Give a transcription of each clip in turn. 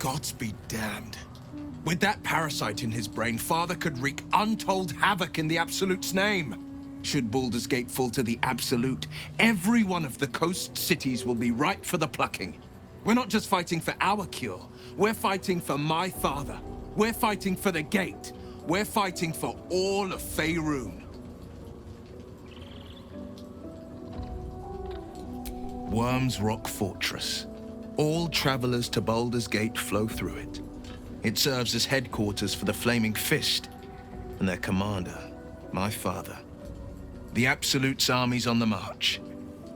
Gods be damned. With that parasite in his brain, Father could wreak untold havoc in the Absolute's name. Should Baldur's Gate fall to the Absolute, every one of the coast cities will be ripe for the plucking. We're not just fighting for our cure. We're fighting for my father. We're fighting for the Gate. We're fighting for all of Faerun. Worm's Rock Fortress. All travelers to Baldur's Gate flow through it. It serves as headquarters for the Flaming Fist and their commander, my father. The Absolute's army's on the march.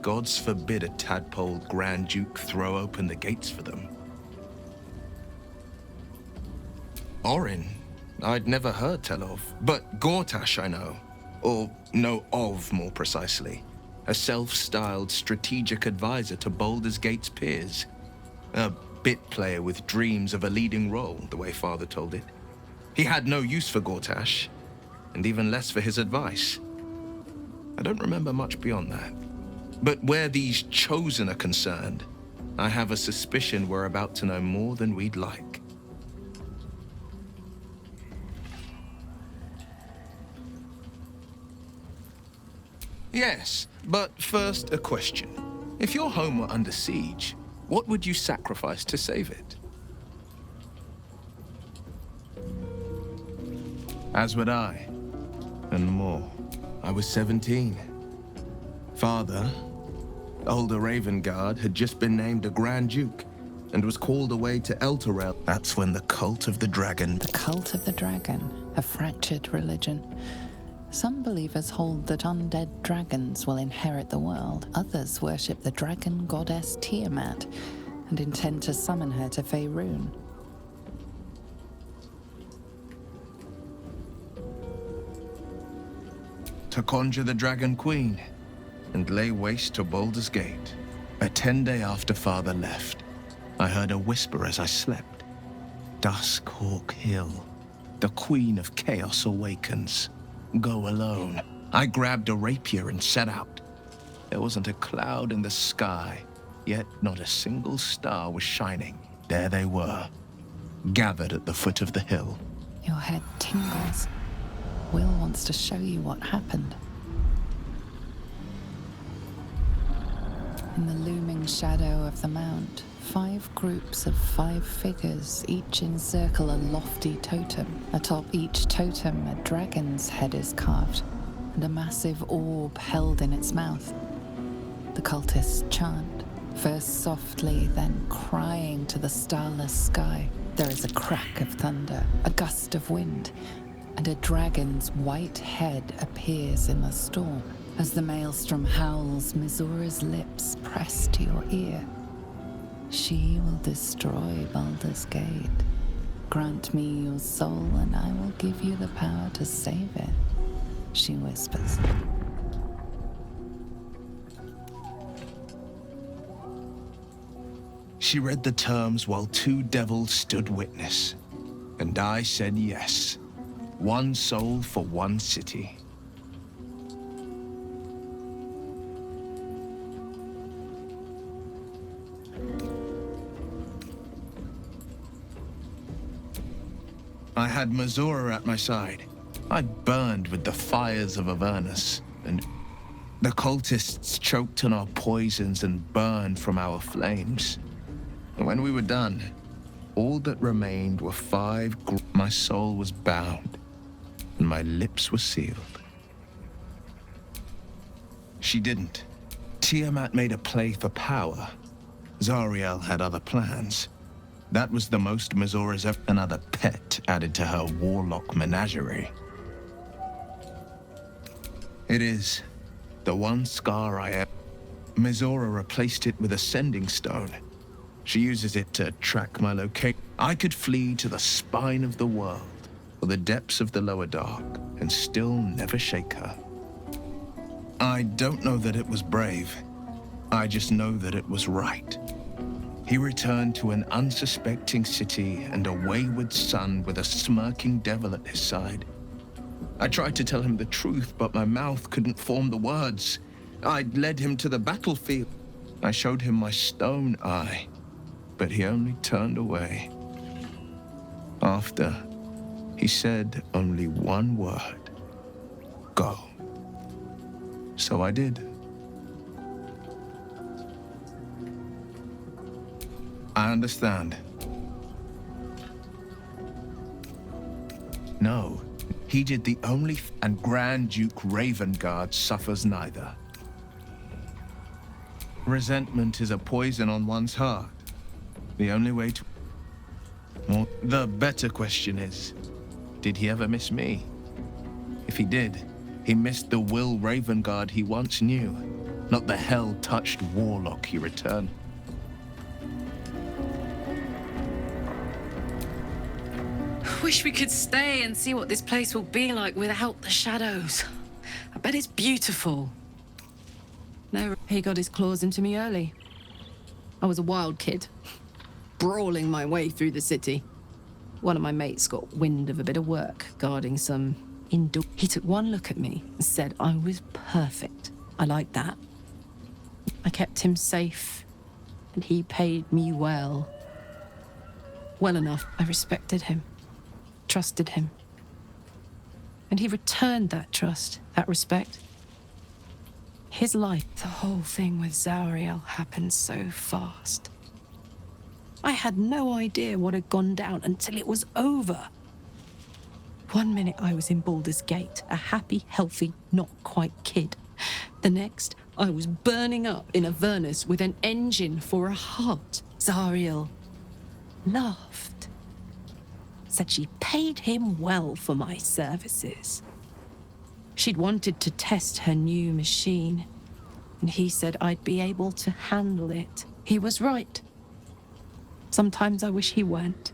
Gods forbid a tadpole Grand Duke throw open the gates for them. Orin, I'd never heard tell of, but Gortash I know. Or know of, more precisely. A self-styled strategic advisor to Baldur's Gate's peers. A bit player with dreams of a leading role, the way Father told it. He had no use for Gortash, and even less for his advice. I don't remember much beyond that. But where these Chosen are concerned, I have a suspicion we're about to know more than we'd like. Yes, but first a question. If your home were under siege, what would you sacrifice to save it? As would I, and more. I was 17. Father, older Ravengard, had just been named a Grand Duke and was called away to Elturel. That's when the Cult of the Dragon... The Cult of the Dragon, a fractured religion. Some believers hold that undead dragons will inherit the world. Others worship the dragon goddess Tiamat and intend to summon her to Faerun. To conjure the Dragon Queen and lay waste to Baldur's Gate. A 10-day after Father left, I heard a whisper as I slept. Duskhawk Hill, the Queen of Chaos awakens. Go alone. I grabbed a rapier and set out. There wasn't a cloud in the sky, yet not a single star was shining. There they were, gathered at the foot of the hill. Your head tingles. Will wants to show you what happened. In the looming shadow of the mount, 5 groups of 5 figures each encircle a lofty totem. Atop each totem, a dragon's head is carved, and a massive orb held in its mouth. The cultists chant, first softly, then crying to the starless sky. There is a crack of thunder, a gust of wind, and a dragon's white head appears in the storm. As the maelstrom howls, Mizura's lips press to your ear. She will destroy Baldur's Gate. Grant me your soul, and I will give you the power to save it, she whispers. She read the terms while 2 devils stood witness, and I said yes. 1 soul for 1 city. I had Mizura at my side. I burned with the fires of Avernus, and the cultists choked on our poisons and burned from our flames. And when we were done, all that remained were 5 My soul was bound, and my lips were sealed. She didn't. Tiamat made a play for power. Zariel had other plans. That was the most Mizura's ever. Another pet added to her warlock menagerie. It is the one scar I have. Mizura replaced it with a sending stone. She uses it to track my location. I could flee to the spine of the world, or the depths of the lower dark, and still never shake her. I don't know that it was brave. I just know that it was right. He returned to an unsuspecting city and a wayward son with a smirking devil at his side. I tried to tell him the truth, but my mouth couldn't form the words. I'd led him to the battlefield. I showed him my stone eye, but he only turned away. After, he said only one word. Go. So I did. I understand. No, he did the only and Grand Duke Ravengard suffers neither. Resentment is a poison on one's heart. The only way to... Well, the better question is, did he ever miss me? If he did, he missed the Will Ravengard he once knew, not the hell-touched warlock he returned. Wish we could stay and see what this place will be like without the shadows. I bet it's beautiful. No, he got his claws into me early. I was a wild kid, brawling my way through the city. One of my mates got wind of a bit of work guarding some indoor. He took one look at me and said I was perfect. I liked that. I kept him safe, and he paid me well. Well enough, I respected him. Trusted him. And he returned that trust, that respect. His life, the whole thing with Zariel happened so fast. I had no idea what had gone down until it was over. One minute I was in Baldur's Gate, a happy, healthy, not quite kid. The next, I was burning up in Avernus with an engine for a heart. Zariel laughed. Said she paid him well for my services. She'd wanted to test her new machine, and he said I'd be able to handle it. He was right. Sometimes I wish he weren't.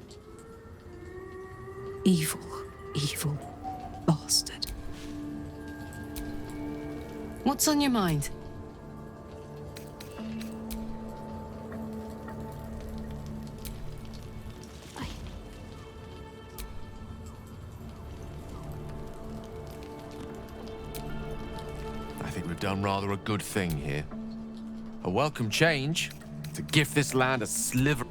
Evil, evil bastard. What's on your mind? I think we've done rather a good thing here. A welcome change to give this land a sliver.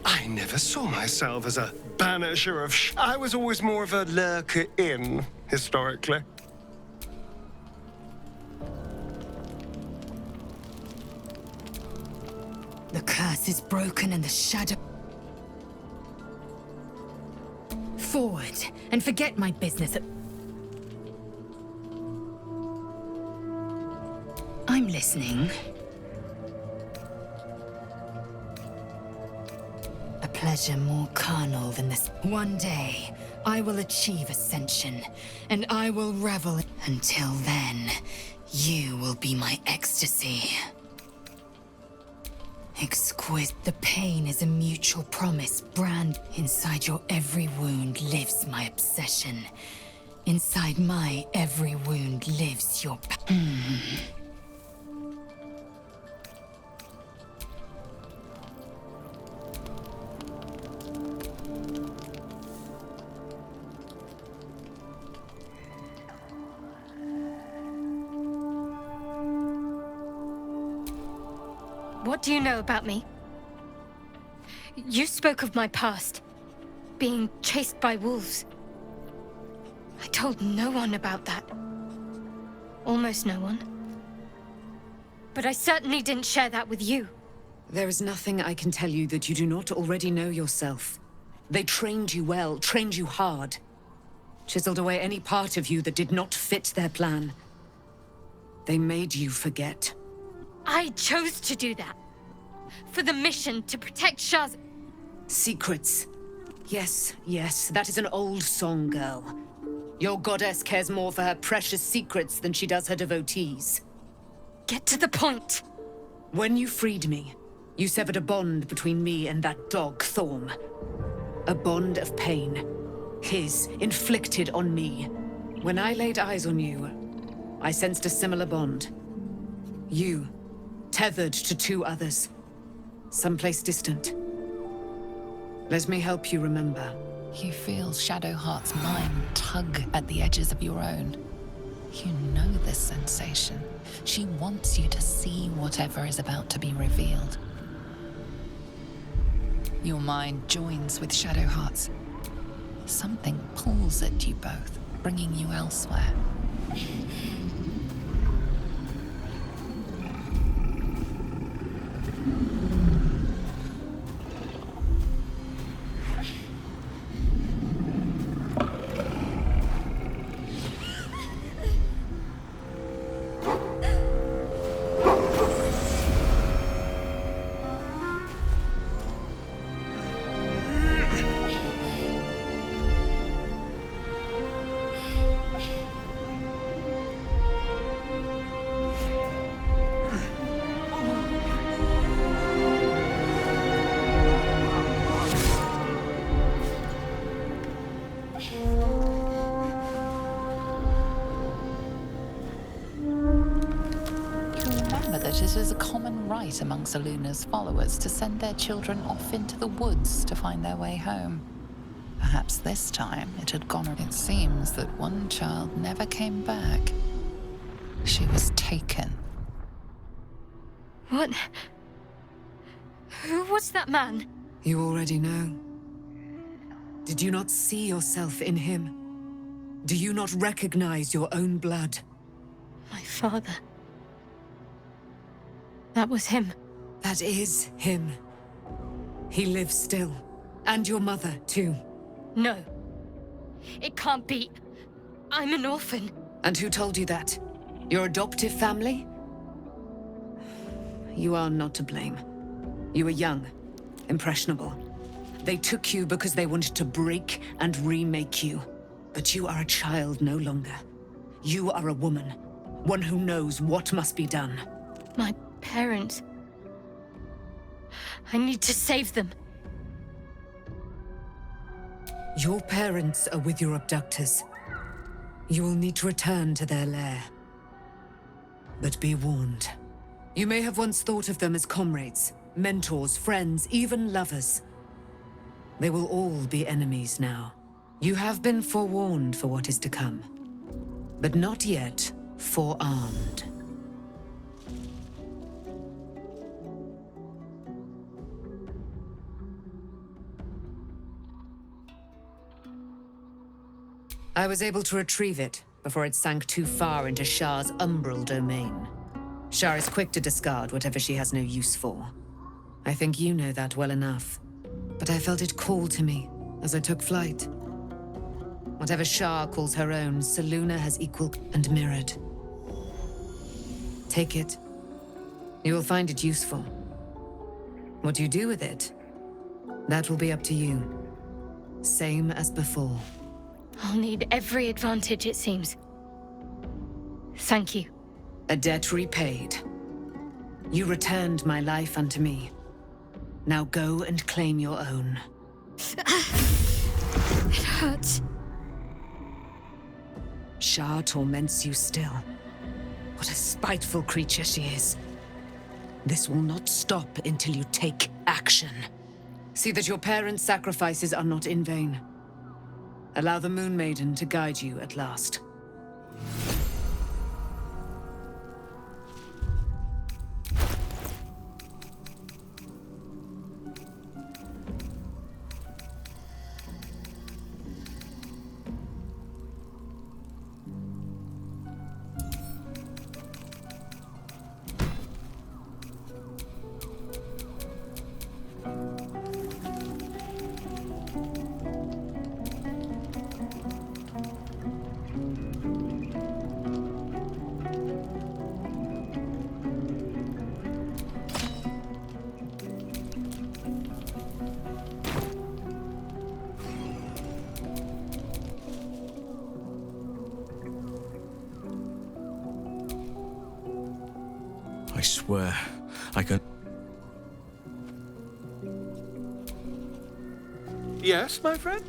I never saw myself as a banisher of I was always more of a lurker in, historically. The curse is broken and the shadow... Forward, and forget my business. I'm listening. A pleasure more carnal than this. One day, I will achieve ascension, and I will revel. Until then, you will be my ecstasy. Exquisite. The pain is a mutual promise, brand. Inside your every wound lives my obsession. Inside my every wound lives your... What do you know about me? You spoke of my past, being chased by wolves. I told no one about that. Almost no one. But I certainly didn't share that with you. There is nothing I can tell you that you do not already know yourself. They trained you well, trained you hard. Chiseled away any part of you that did not fit their plan. They made you forget. I chose to do that. For the mission to protect Shaz. Secrets. Yes, yes, that is an old song, girl. Your goddess cares more for her precious secrets than she does her devotees. Get to the point. When you freed me, you severed a bond between me and that dog, Thorm. A bond of pain. His, inflicted on me. When I laid eyes on you, I sensed a similar bond. You, tethered to two others. Someplace distant. Let me help you remember. You feel Shadowheart's mind tug at the edges of your own. You know this sensation. She wants you to see whatever is about to be revealed. Your mind joins with Shadowheart's. Something pulls at you both, bringing you elsewhere. It is a common right among Seluna's followers to send their children off into the woods to find their way home. Perhaps this time it had gone. It seems that one child never came back. She was taken. What? Who was that man? You already know. Did you not see yourself in him? Do you not recognize your own blood? My father. That was him. That is him. He lives still. And your mother, too. No. It can't be. I'm an orphan. And who told you that? Your adoptive family? You are not to blame. You were young, impressionable. They took you because they wanted to break and remake you. But you are a child no longer. You are a woman. One who knows what must be done. My parents. I need to save them. Your parents are with your abductors. You will need to return to their lair. But be warned. You may have once thought of them as comrades, mentors, friends, even lovers. They will all be enemies now. You have been forewarned for what is to come, but not yet forearmed. I was able to retrieve it before it sank too far into Shah's umbral domain. Shah is quick to discard whatever she has no use for. I think you know that well enough. But I felt it call to me as I took flight. Whatever Shah calls her own, Selûne has equal and mirrored. Take it. You will find it useful. What you do with it, that will be up to you. Same as before. I'll need every advantage, it seems. Thank you. A debt repaid. You returned my life unto me. Now go and claim your own. It hurts. Shah torments you still. What a spiteful creature she is. This will not stop until you take action. See that your parents' sacrifices are not in vain. Allow the Moon Maiden to guide you at last. I swear, I can... Yes, my friend?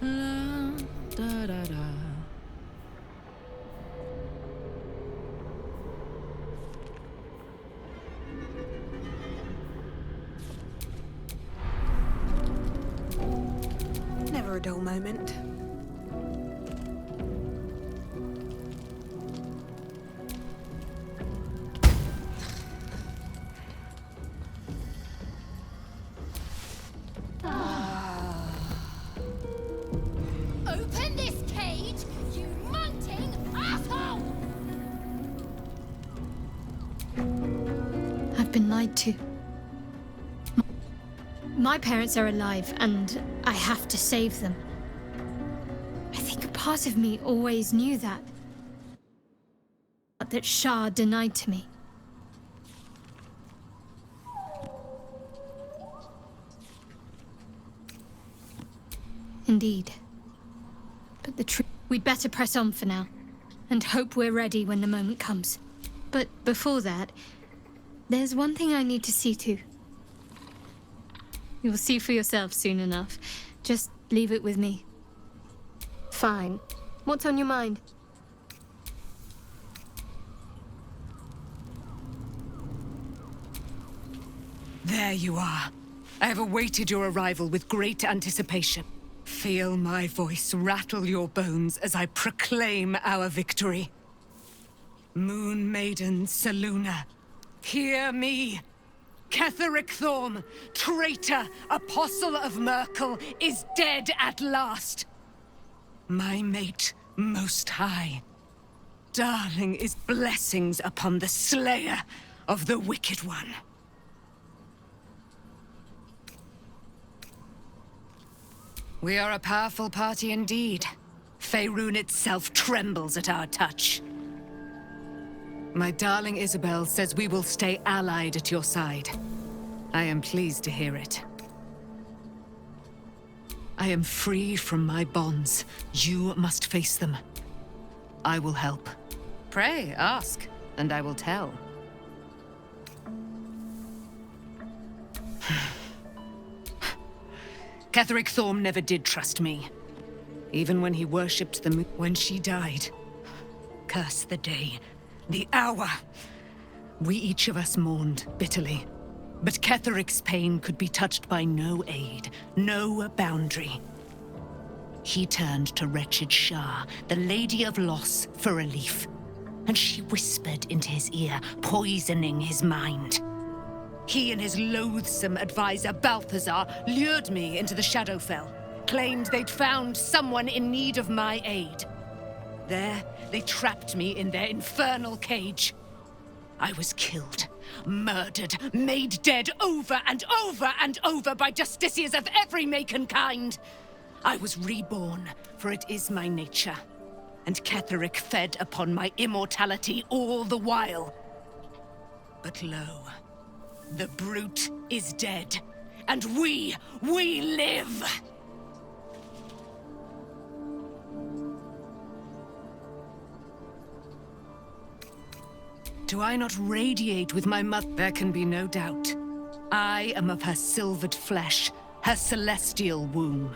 La, da, da, da. Never a dull moment. Open this cage, you munting asshole! I've been lied to. My parents are alive, and I have to save them. I think a part of me always knew that. That Shah denied to me. Indeed. But the truth... We'd better press on for now, and hope we're ready when the moment comes. But before that, there's one thing I need to see to. You'll see for yourself soon enough. Just leave it with me. Fine. What's on your mind? There you are. I have awaited your arrival with great anticipation. Feel my voice rattle your bones as I proclaim our victory. Moon Maiden Selûne, hear me! Ketheric Thorm, traitor, apostle of Merkel, is dead at last. My mate, Most High. Darling is blessings upon the slayer of the Wicked One. We are a powerful party indeed. Faerun itself trembles at our touch. My darling Isabel says we will stay allied at your side. I am pleased to hear it. I am free from my bonds. You must face them. I will help. Pray, ask, and I will tell. Ketheric Thorm never did trust me. Even when he worshipped the moon. When she died. Curse the day. The hour. We each of us mourned bitterly. But Ketheric's pain could be touched by no aid, no boundary. He turned to wretched Shah, the Lady of Loss, for relief. And she whispered into his ear, poisoning his mind. He and his loathsome advisor, Balthazar, lured me into the Shadowfell, claimed they'd found someone in need of my aid. There, they trapped me in their infernal cage. I was killed, murdered, made dead over and over and over by justiciars of every make and kind. I was reborn, for it is my nature. And Ketheric fed upon my immortality all the while. But lo, the brute is dead, and we live! Do I not radiate with my mother? There can be no doubt. I am of her silvered flesh, her celestial womb.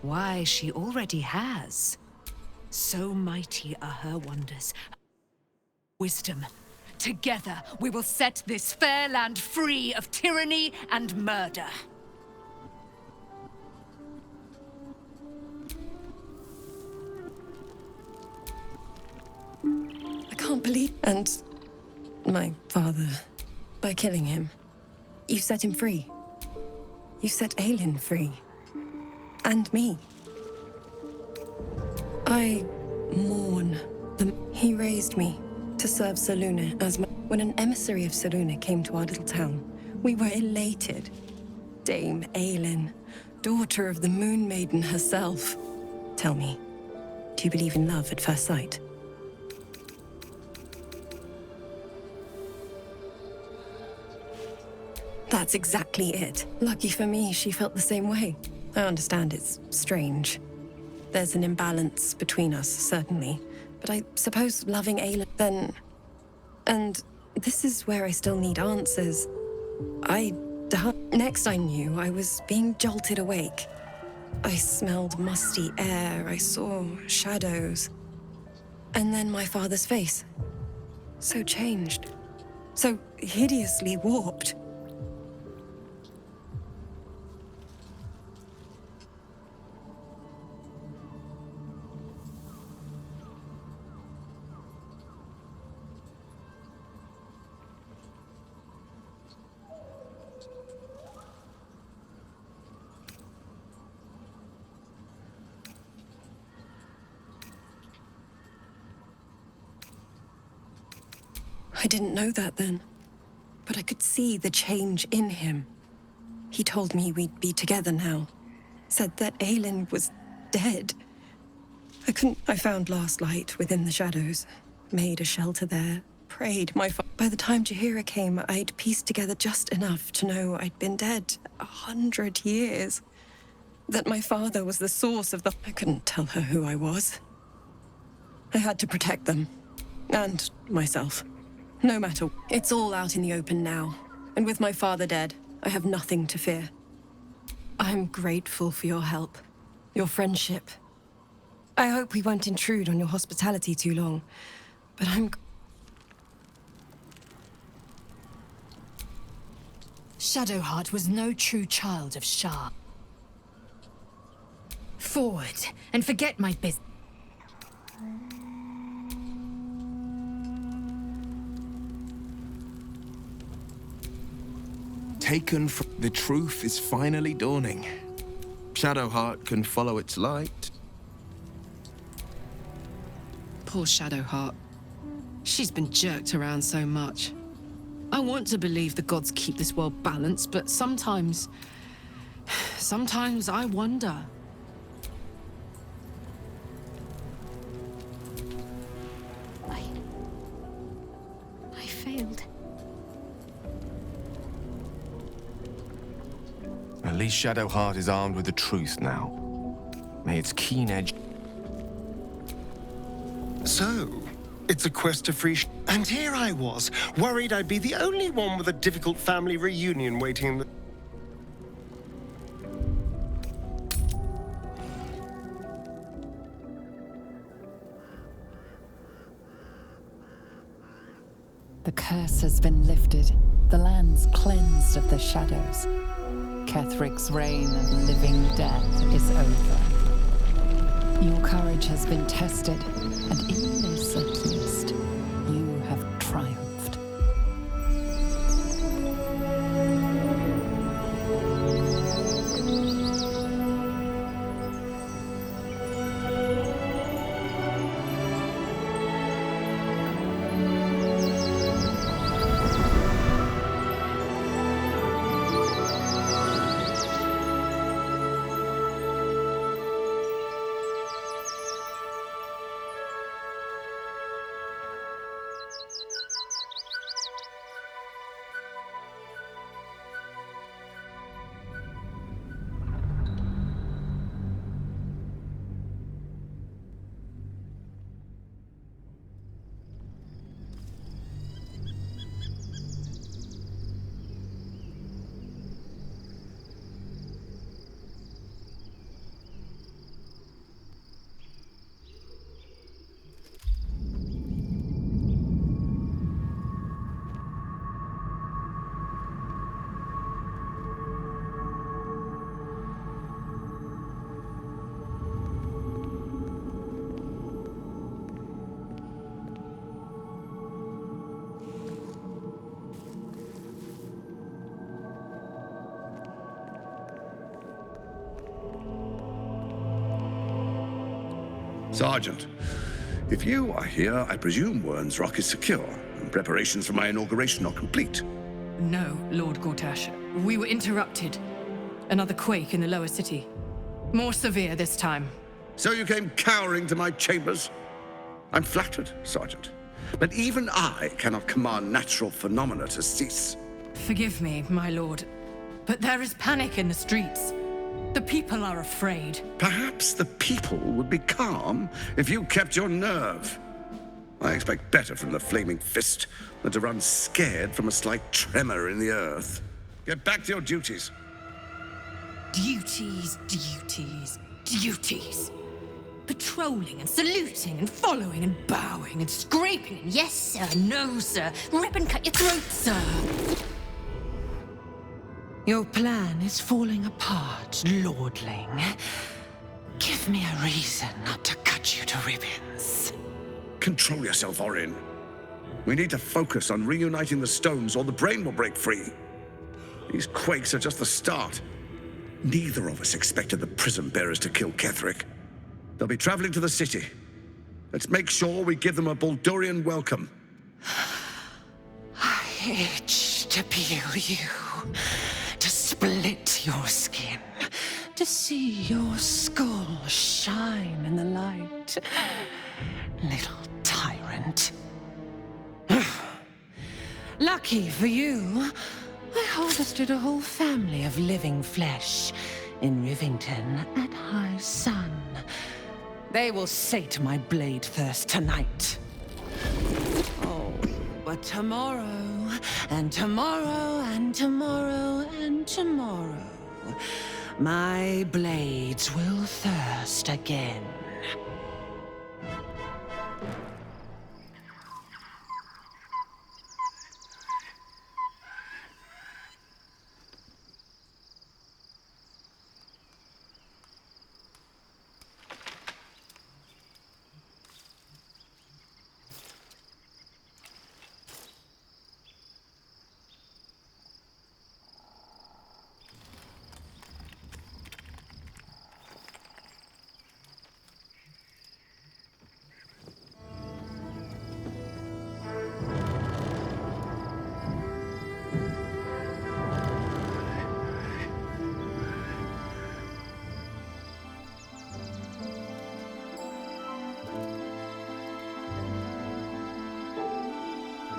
Why, she already has. So mighty are her wonders. Wisdom. Together, we will set this fair land free of tyranny and murder. I can't believe... And my father, by killing him, you set him free. You set Aelin free. And me. I mourn the... He raised me to serve Selûne as my... When an emissary of Selûne came to our little town, we were elated. Dame Aelin, daughter of the Moon Maiden herself. Tell me, do you believe in love at first sight? That's exactly it. Lucky for me, she felt the same way. I understand it's strange. There's an imbalance between us, certainly. But I suppose loving Aelin then... And this is where I still need answers. Next I knew, I was being jolted awake. I smelled musty air, I saw shadows. And then my father's face. So changed. So hideously warped. I didn't know that then, but I could see the change in him. He told me we'd be together now, said that Aelin was dead. I found last light within the shadows, made a shelter there, prayed By the time Jaheira came, I'd pieced together just enough to know I'd been dead 100 years. That my father was the source of I couldn't tell her who I was. I had to protect them, and myself. No matter. It's all out in the open now. And with my father dead, I have nothing to fear. I'm grateful for your help, your friendship. I hope we won't intrude on your hospitality too long, but Shadowheart was no true child of Shah. Forward, and forget my business. Taken from... The truth is finally dawning. Shadowheart can follow its light. Poor Shadowheart. She's been jerked around so much. I want to believe the gods keep this world balanced, but sometimes I wonder. I failed. At least Shadowheart is armed with the truth now. May its keen edge... So, it's a quest to free and here I was, worried I'd be the only one with a difficult family reunion waiting in the... The curse has been lifted. The land's cleansed of the shadows. Kethric's reign of living death is over. Your courage has been tested, and in this at least, you have triumphed. Sergeant, if you are here, I presume Wern's Rock is secure, and preparations for my inauguration are complete. No, Lord Gortash. We were interrupted. Another quake in the lower city. More severe this time. So you came cowering to my chambers? I'm flattered, Sergeant. But even I cannot command natural phenomena to cease. Forgive me, my lord, but there is panic in the streets. The The people are afraid. Perhaps the people would be calm if you kept your nerve. I expect better from the Flaming Fist than to run scared from a slight tremor in the earth. Get back to your duties. Duties. Patrolling and saluting and following and bowing and scraping and yes sir, no sir, rip and cut your throat, sir. Your plan is falling apart, lordling. Give me a reason not to cut you to ribbons. Control yourself, Orin. We need to focus on reuniting the stones or the brain will break free. These quakes are just the start. Neither of us expected the Prism Bearers to kill Ketheric. They'll be traveling to the city. Let's make sure we give them a Baldurian welcome. I itch to peel you, to split your skin, to see your skull shine in the light. Little tyrant. Lucky for you, I harvested a whole family of living flesh in Rivington at high sun. They will sate my blade thirst tonight. Oh, but tomorrow, and tomorrow, and tomorrow, and tomorrow, my blades will thirst again.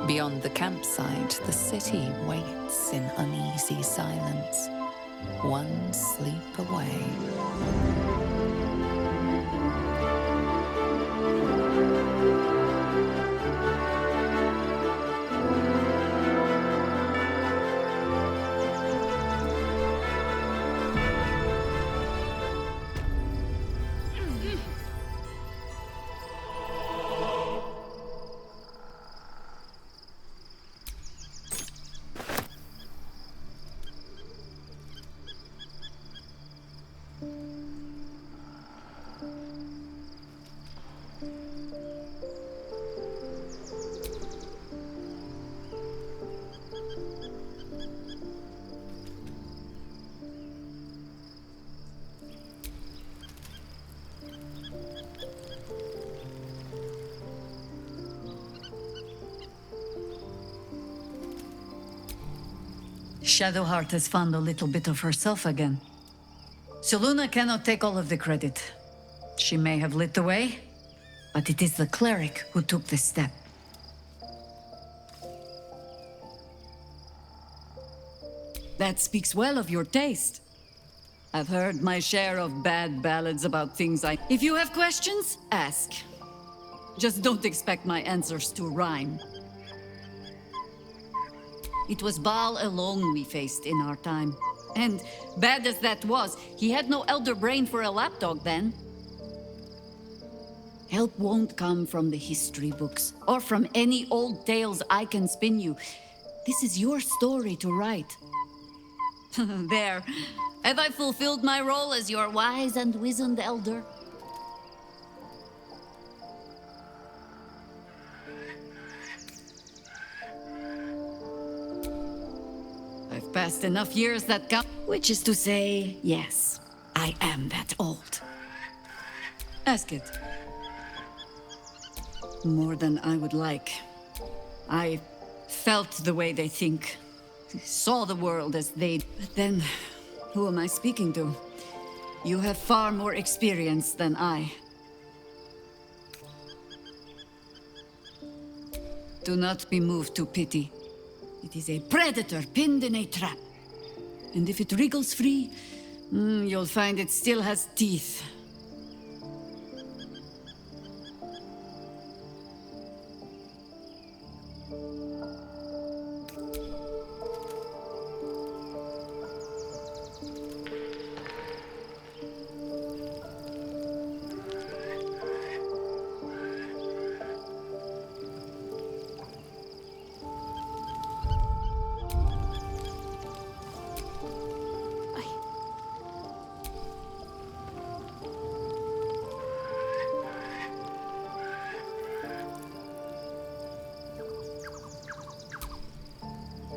Beyond the campsite, the city waits in uneasy silence, one sleep away. Shadowheart has found a little bit of herself again. Selûne cannot take all of the credit. She may have lit the way, but it is the cleric who took this step. That speaks well of your taste. I've heard my share of bad ballads about things I... If you have questions, ask. Just don't expect my answers to rhyme. It was Baal alone we faced in our time. And bad as that was, he had no elder brain for a lapdog then. Help won't come from the history books, or from any old tales I can spin you. This is your story to write. There. Have I fulfilled my role as your wise and wizened elder? I've passed enough years that count. Which is to say, yes, I am that old. Ask it. More than I would like. I felt the way they think. Saw the world as they... But then, who am I speaking to? You have far more experience than I. Do not be moved to pity. It is a predator pinned in a trap. And if it wriggles free, You'll find it still has teeth.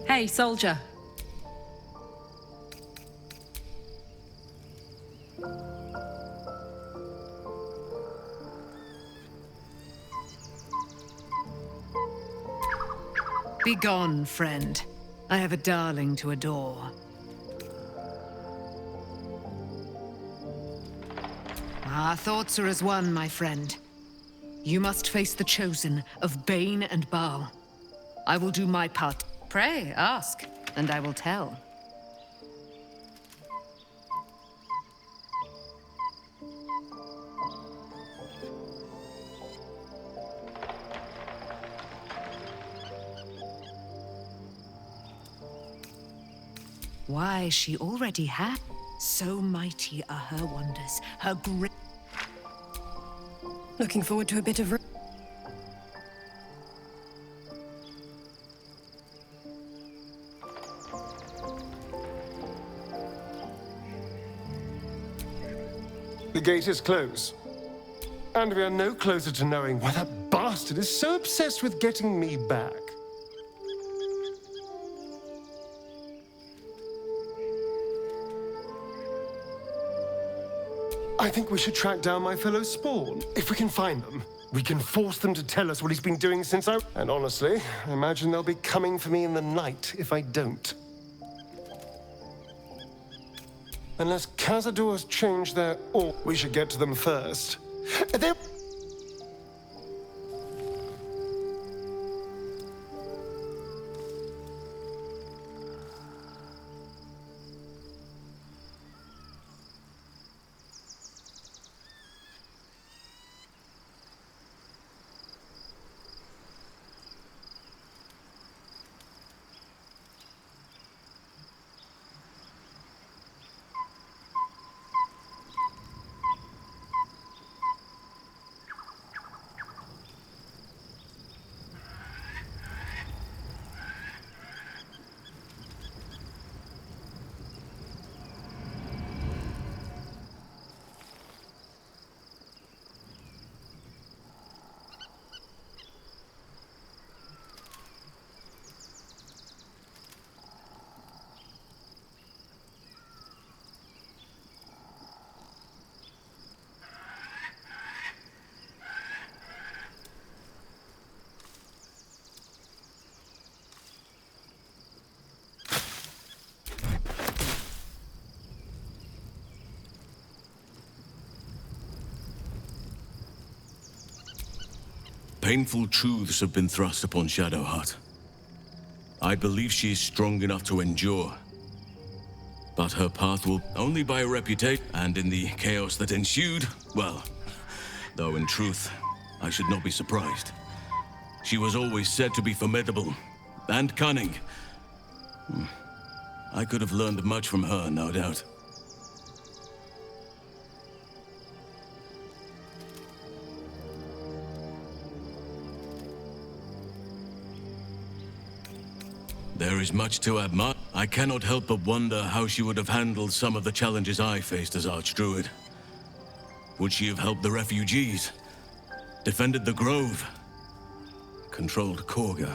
Hey, soldier. Begone, friend. I have a darling to adore. Our thoughts are as one, my friend. You must face the chosen of Bane and Baal. I will do my part. Pray, ask, and I will tell. Why, she already had. So mighty are her wonders, her great. Looking forward to a bit of... The gate is closed. And we are no closer to knowing why that bastard is so obsessed with getting me back. I think we should track down my fellow Spawn. If we can find them, we can force them to tell us what he's been doing since I... And honestly, I imagine they'll be coming for me in the night if I don't. Unless Khazad-dûr has changed their... Or we should get to them first. They're... Painful truths have been thrust upon Shadowheart. I believe she is strong enough to endure. But her path will only by a reputation, and in the chaos that ensued, well, though in truth, I should not be surprised. She was always said to be formidable and cunning. I could have learned much from her, no doubt. There is much to admire. I cannot help but wonder how she would have handled some of the challenges I faced as Archdruid. Would she have helped the refugees? Defended the Grove? Controlled Korga?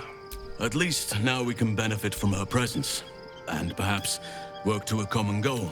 At least now we can benefit from her presence, and perhaps work to a common goal.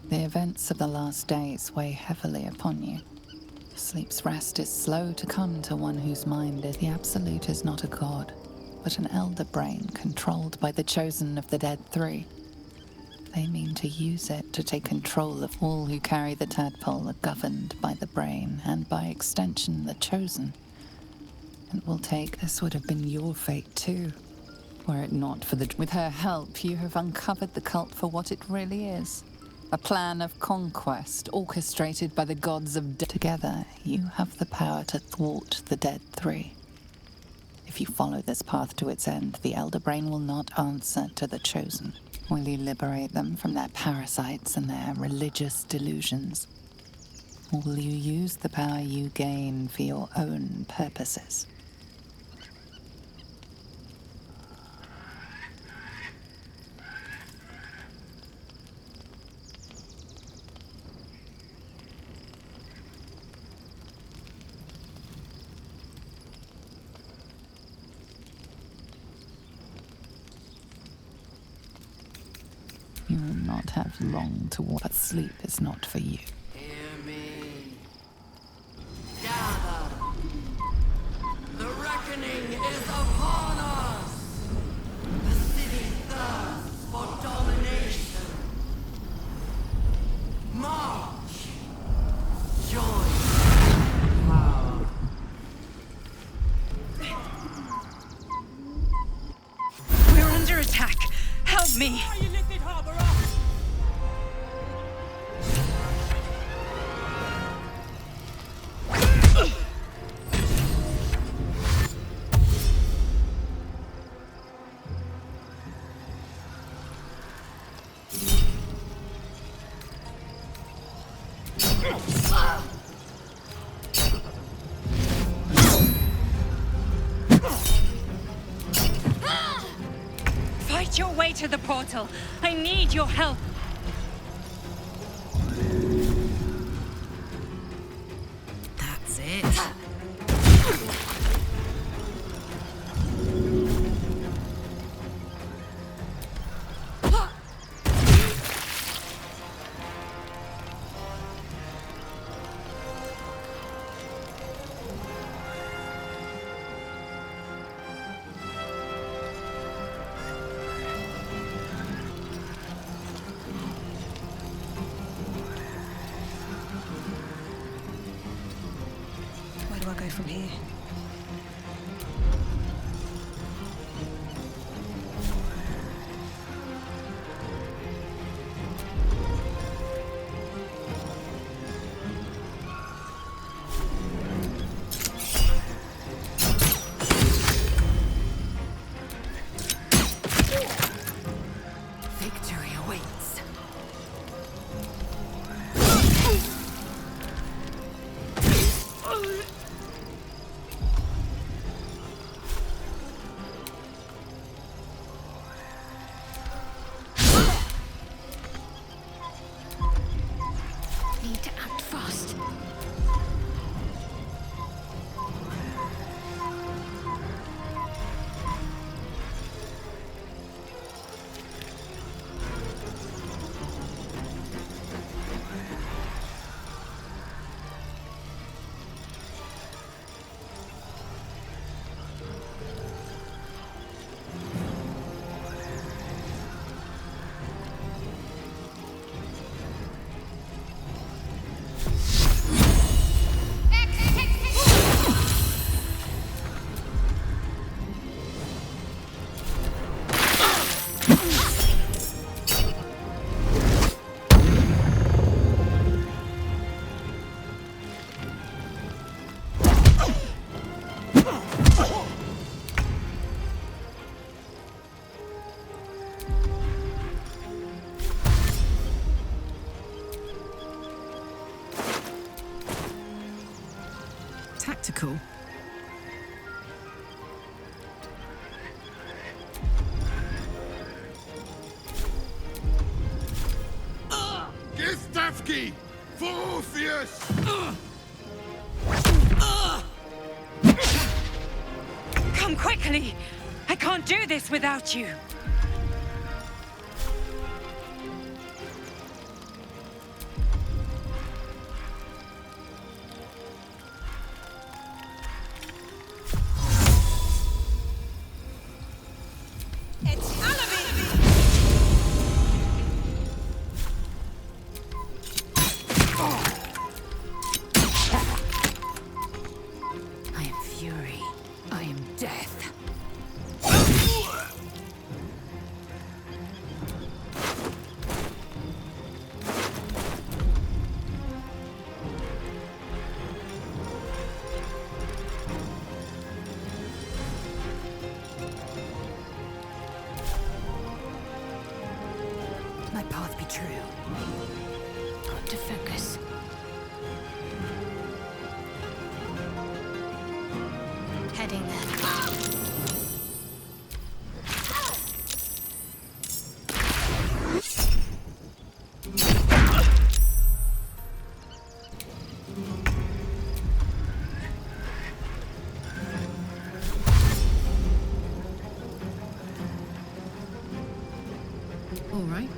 The events of the last days weigh heavily upon you. Sleep's rest is slow to come to one whose mind is the Absolute is not a god, but an elder brain controlled by the chosen of the Dead Three. They mean to use it to take control of all who carry the tadpole are governed by the brain, and by extension the chosen. It will take, this would have been your fate too, were it not for the... With her help, you have uncovered the cult for what it really is. A plan of conquest orchestrated by the gods of... Together, you have the power to thwart the Dead Three. If you follow this path to its end, the Elder Brain will not answer to the Chosen. Will you liberate them from their parasites and their religious delusions? Or will you use the power you gain for your own purposes? You will not have long to walk, but sleep is not for you. Hear me. Gather. The reckoning is upon us. The city thirsts for domination. March. Join power. We're under attack. Help me. Fight your way to the portal. I need your help. That's it. Where do I go from here? Victory awaits. cool. Gistavki! For Orpheus! Come quickly! I can't do this without you! I am fury. I am death. My path be true. Got to focus. Heading there. All right.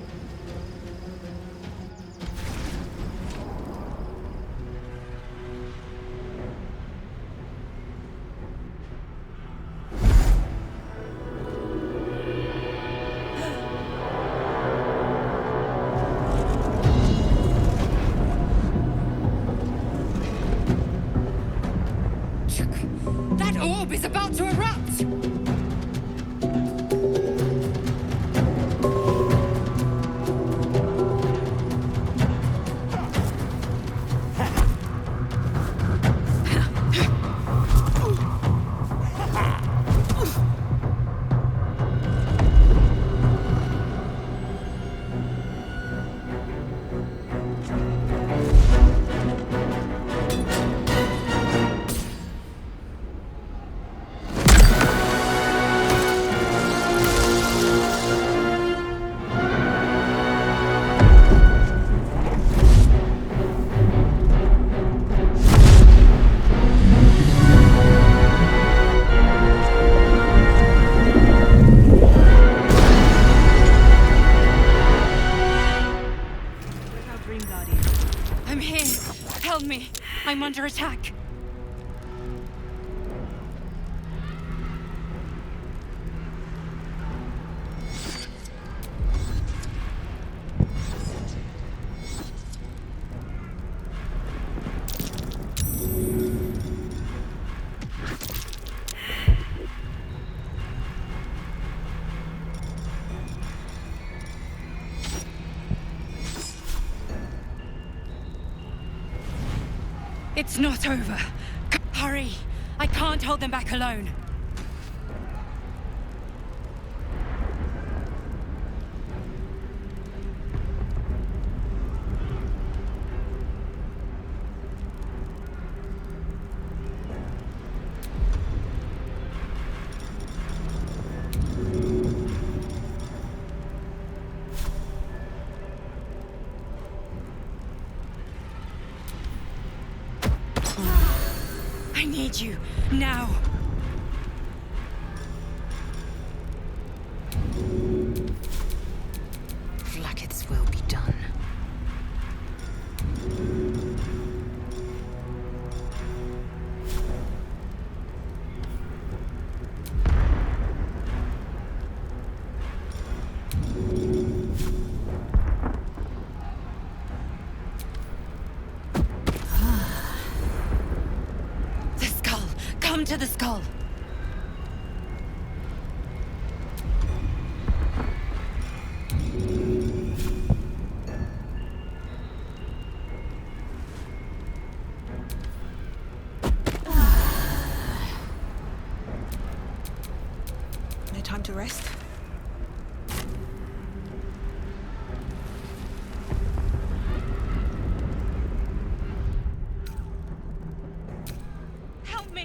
That orb is about to erupt! I'm here. Help me. I'm under attack. It's not over. Hurry! I can't hold them back alone. I need you, now! Vlaakith's will be done. Come to the skull! No time to rest? Help me!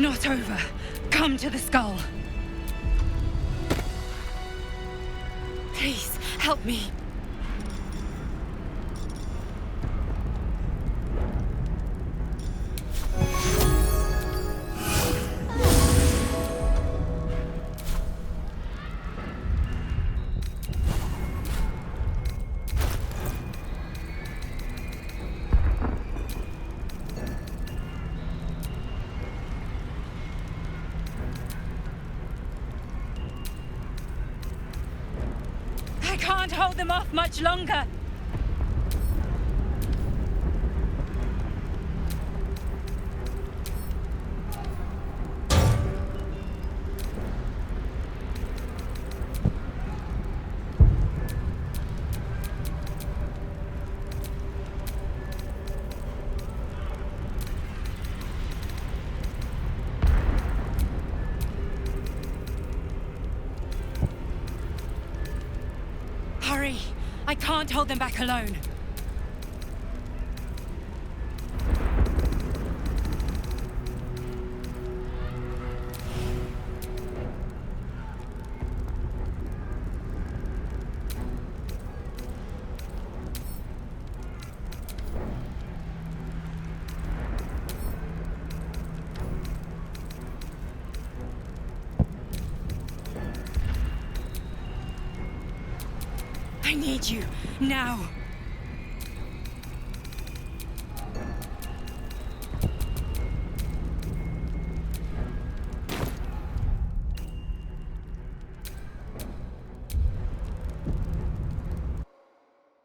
not over. Come to the skull. Please, help me. I can't hold them off much longer. Hurry! I can't hold them back alone. I need you, now.